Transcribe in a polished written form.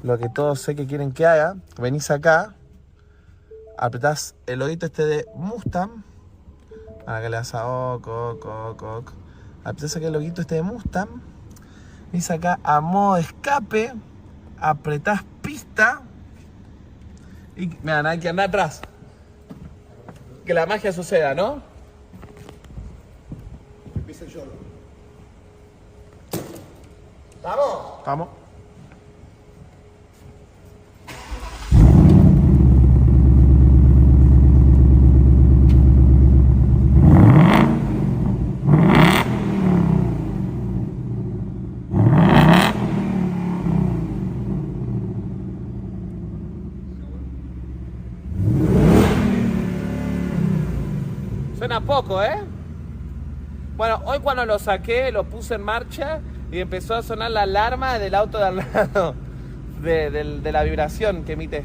lo que todos sé que quieren que haga. Venís acá, apretás el loguito este de Mustang. Acá le das a ok. Apretás acá el loguito este de Mustang. Venís acá a modo de escape, apretás pista y mira, hay que andar atrás. Que la magia suceda, ¿no? Empieza el yolo. ¡Vamos! Vamos. Suena poco, ¿eh? Bueno, hoy cuando lo saqué, lo puse en marcha y empezó a sonar la alarma del auto de al lado, de la vibración que emite esto.